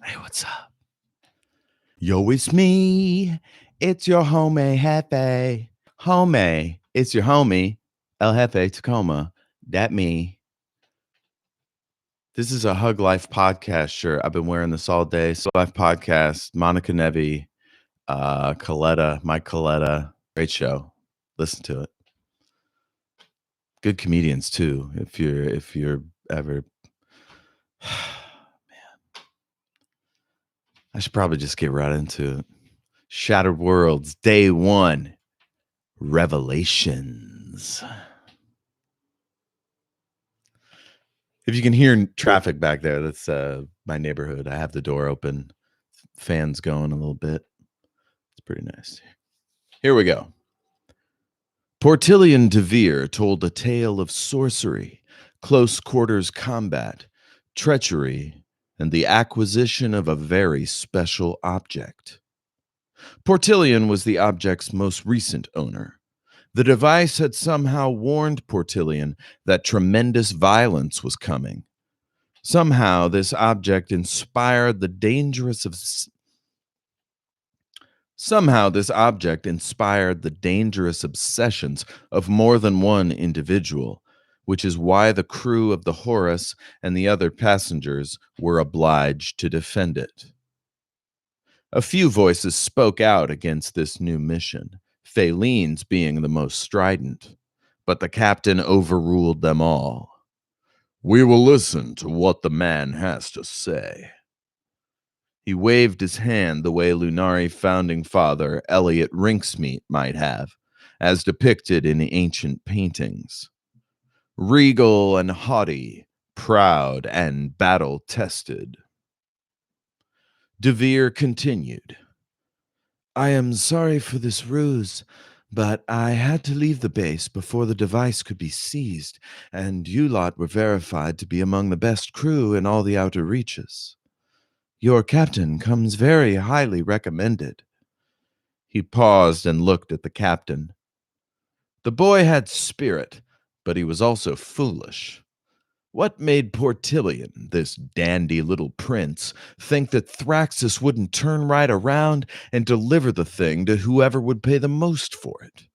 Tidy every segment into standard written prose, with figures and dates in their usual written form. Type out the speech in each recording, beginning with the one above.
Hey, what's up? Yo, it's me. It's your homie, Jefe. Homie, it's your homie, El Jefe Tacoma. That me. This is a Hug Life podcast shirt. I've been wearing this all day. So Life podcast, Monica Nevi, Coletta, Mike Coletta. Great show. Listen to it. Good comedians too. If you're ever man, I should probably just get right into it. Shattered Worlds, Day 1. Revelations. If you can hear traffic back there, that's my neighborhood. I have the door open, fans going a little bit. It's pretty nice. Here we go. Portillion de Vere told a tale of sorcery, close quarters combat, treachery, and the acquisition of a very special object. Portillion was the object's most recent owner. The device had somehow warned Portillion that tremendous violence was coming. Somehow this object inspired the dangerous obsessions of more than one individual, which is why the crew of the Horus and the other passengers were obliged to defend it. A few voices spoke out against this new mission, Phalene's being the most strident, but the captain overruled them all. "We will listen to what the man has to say." He waved his hand the way Lunari founding father Elliot Rinksmeet might have, as depicted in ancient paintings. Regal and haughty, proud and battle-tested. De Vere continued. "I am sorry for this ruse, but I had to leave the base before the device could be seized, and you lot were verified to be among the best crew in all the outer reaches. Your captain comes very highly recommended." He paused and looked at the captain. The boy had spirit, but he was also foolish. What made Portillion, this dandy little prince, think that Thraxus wouldn't turn right around and deliver the thing to whoever would pay the most for it?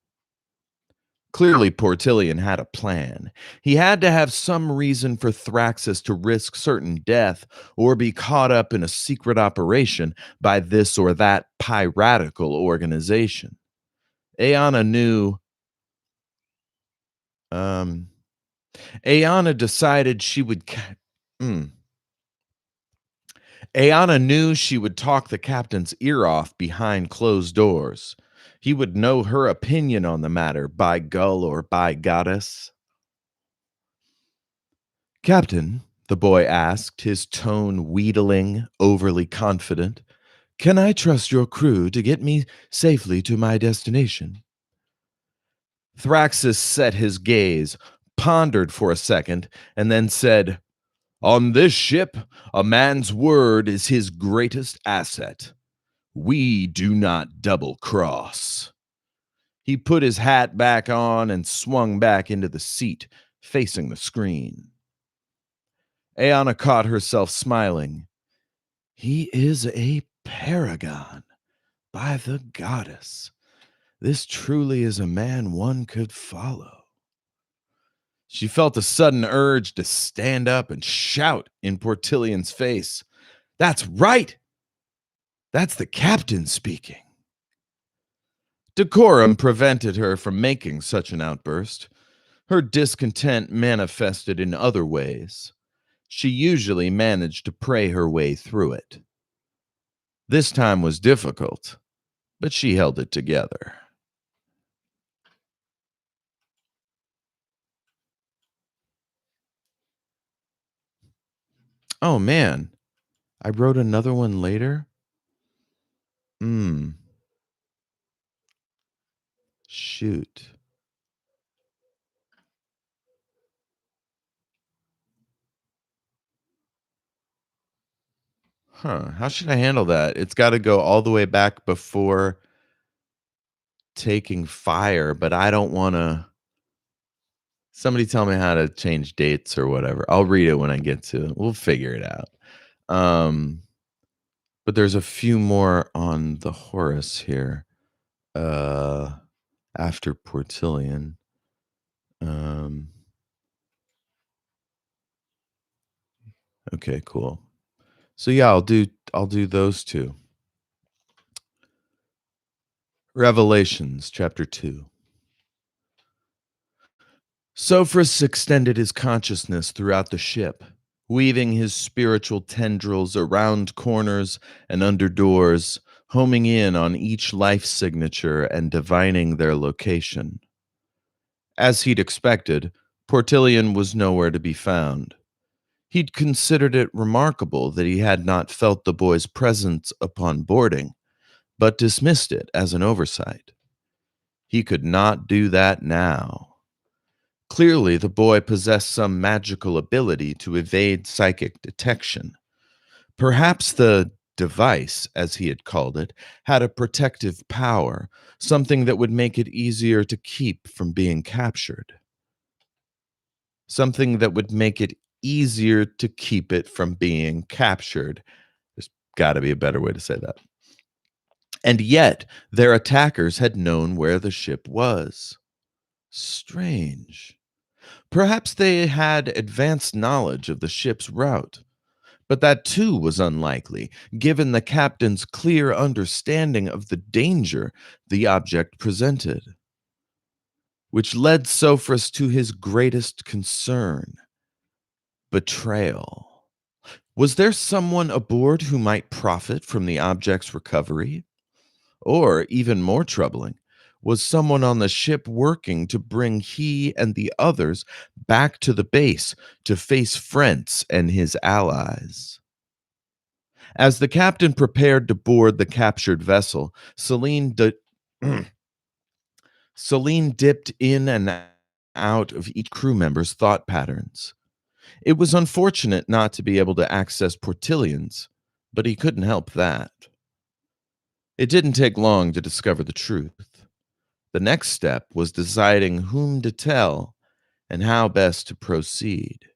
Clearly, Portillion had a plan. He had to have some reason for Thraxus to risk certain death or be caught up in a secret operation by this or that piratical organization. Aeana knew. Aeana decided she would. Aeana knew she would talk the captain's ear off behind closed doors. He would know her opinion on the matter, by gull or by goddess. "Captain," the boy asked, his tone wheedling, overly confident, "can I trust your crew to get me safely to my destination?" Thraxus set his gaze, pondered for a second, and then said, "On this ship, a man's word is his greatest asset. We do not double-cross." He put his hat back on and swung back into the seat, facing the screen. Aeana caught herself smiling. He is a paragon, by the goddess. This truly is a man one could follow. She felt a sudden urge to stand up and shout in Portillion's face. "That's right! That's the captain speaking." Decorum prevented her from making such an outburst. Her discontent manifested in other ways. She usually managed to pray her way through it. This time was difficult, but she held it together. Oh man, I wrote another one later? Shoot. How should I handle that? It's got to go all the way back before taking fire, but I don't want to. Somebody tell me how to change dates or whatever. I'll read it when I get to it. We'll figure it out. But there's a few more on the Horus here. Uh, After Portillion. Um, okay, cool. So yeah, I'll do those two. Revelations chapter 2. Sophros extended his consciousness throughout the ship, weaving his spiritual tendrils around corners and under doors, homing in on each life signature and divining their location. As he'd expected, Portillion was nowhere to be found. He'd considered it remarkable that he had not felt the boy's presence upon boarding, but dismissed it as an oversight. He could not do that now. Clearly, the boy possessed some magical ability to evade psychic detection. Perhaps the device, as he had called it, had a protective power, something that would make it easier to keep from being captured. Something that would make it easier to keep it from being captured. There's got to be a better way to say that. And yet, their attackers had known where the ship was. Strange. Perhaps they had advanced knowledge of the ship's route, but that too was unlikely, given the captain's clear understanding of the danger the object presented, which led Sophros to his greatest concern: betrayal. Was there someone aboard who might profit from the object's recovery? Or, even more troubling, was someone on the ship working to bring he and the others back to the base to face Frentz and his allies? As the captain prepared to board the captured vessel, Celine dipped in and out of each crew member's thought patterns. It was unfortunate not to be able to access Portillions, but he couldn't help that. It didn't take long to discover the truth. The next step was deciding whom to tell and how best to proceed.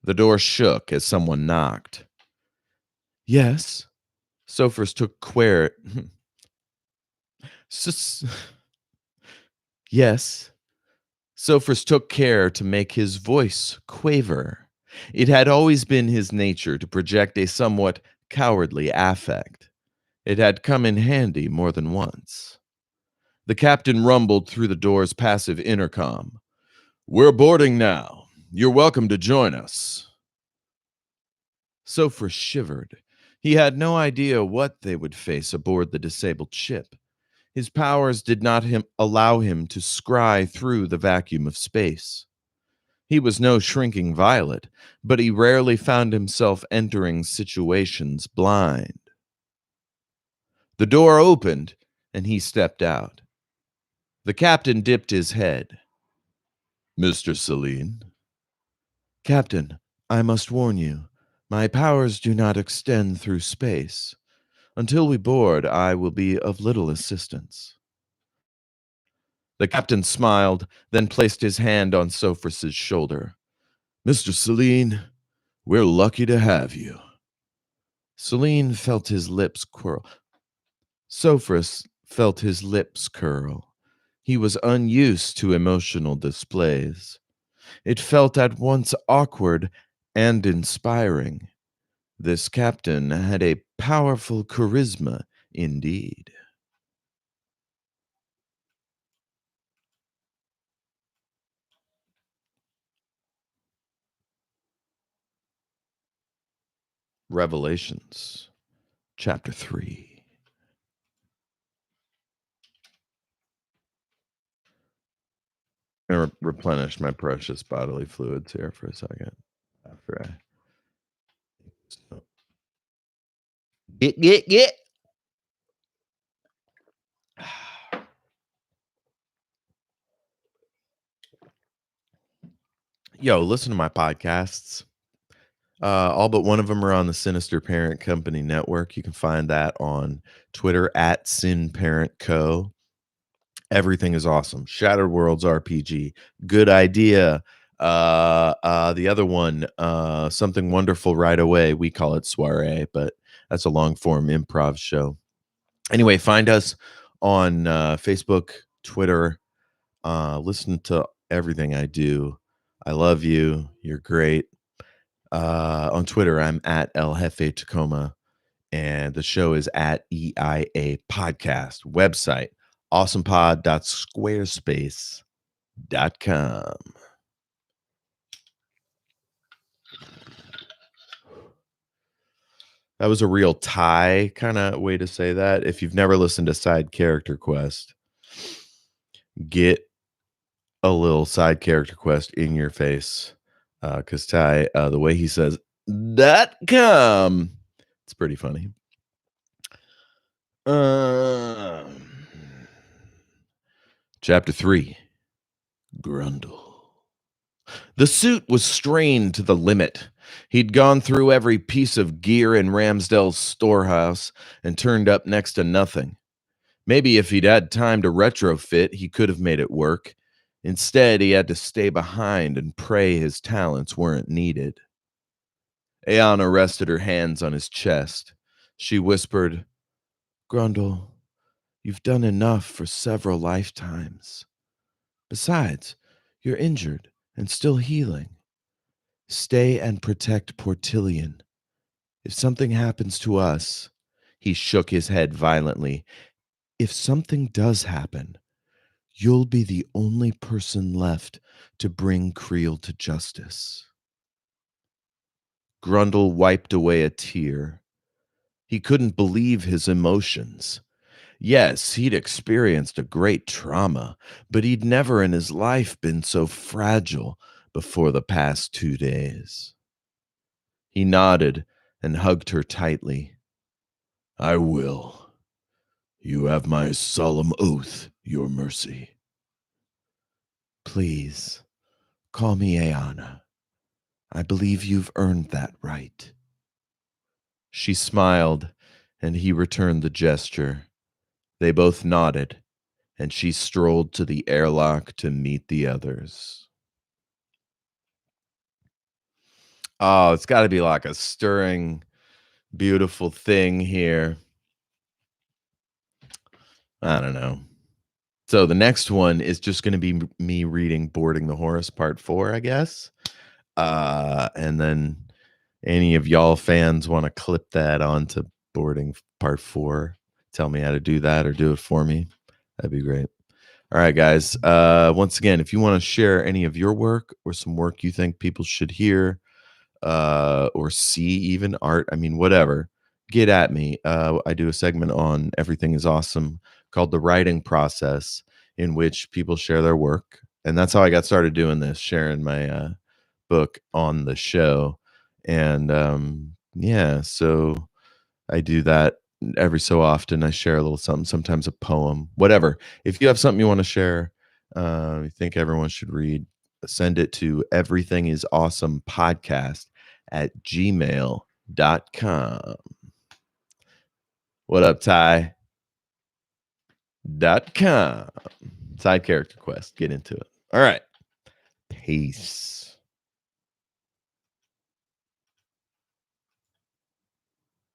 The door shook as someone knocked. Yes, Sophros took quare. S- yes, Sophros took care to make his voice quaver. It had always been his nature to project a somewhat cowardly affect. It had come in handy more than once. The captain rumbled through the door's passive intercom. "We're boarding now. You're welcome to join us." Sophros shivered. He had no idea what they would face aboard the disabled ship. His powers did not allow him to scry through the vacuum of space. He was no shrinking violet, but he rarely found himself entering situations blind. The door opened, and he stepped out. The captain dipped his head. "Mr. Celine." "Captain, I must warn you, my powers do not extend through space. Until we board, I will be of little assistance." The captain smiled, then placed his hand on Sophros's shoulder. "Mr. Celine, we're lucky to have you." Celine felt his lips curl. Sophros felt his lips curl. He was unused to emotional displays. It felt at once awkward and inspiring. This captain had a powerful charisma indeed. Revelations chapter 3. I'm going to replenish my precious bodily fluids here for a second. After I. So. Get. Yo, listen to my podcasts. All but one of them are on the Sinister Parent Company network. You can find that on Twitter at Sin Parent Co. Everything is awesome. Shattered Worlds RPG, good idea. The other one, Something Wonderful Right Away. We call it Soiree, but That's a long form improv show. Anyway, find us on Facebook, Twitter. Listen to everything I do. I love you. You're great. On Twitter, I'm at El Jefe Tacoma, and the show is at EIA Podcast. Website, awesomepod.squarespace.com. That was a real Thai kind of way to say that. If you've never listened to Side Character Quest, get a little side character quest in your face. Because Thai, the way he says .com, it's pretty funny. Chapter 3, Grundle. The suit was strained to the limit. He'd gone through every piece of gear in Ramsdell's storehouse and turned up next to nothing. Maybe if he'd had time to retrofit, he could have made it work. Instead, he had to stay behind and pray his talents weren't needed. Ayanna rested her hands on his chest. She whispered, Grundle, you've done enough for several lifetimes. Besides, you're injured and still healing. Stay and protect Portillion. If something happens to us, he shook his head violently. If something does happen, you'll be the only person left to bring Creel to justice. Grundle wiped away a tear. He couldn't believe his emotions. Yes, he'd experienced a great trauma, but he'd never in his life been so fragile before the past 2 days. He nodded and hugged her tightly. I will. You have my solemn oath, Your Mercy. Please, call me Ayanna. I believe you've earned that right. She smiled, and he returned the gesture. They both nodded, and she strolled to the airlock to meet the others. Oh, it's got to be like a stirring, beautiful thing here. I don't know. So the next one is just going to be me reading Boarding the Horse Part 4, I guess. And then any of y'all fans want to clip that onto Boarding Part 4, tell me how to do that or do it for me. That'd be great. All right, guys. Once again, if you want to share any of your work or some work you think people should hear or see, even art, I mean, whatever, get at me. I do a segment on Everything is Awesome called The Writing Process, in which people share their work. And that's how I got started doing this, sharing my book on the show. And yeah, so I do that every so often. I share a little something, sometimes a poem, whatever. If you have something you want to share, you think everyone should read, send it to everythingisawesomepodcast@gmail.com. What up, Ty.com. Side character quest. Get into it. All right. Peace.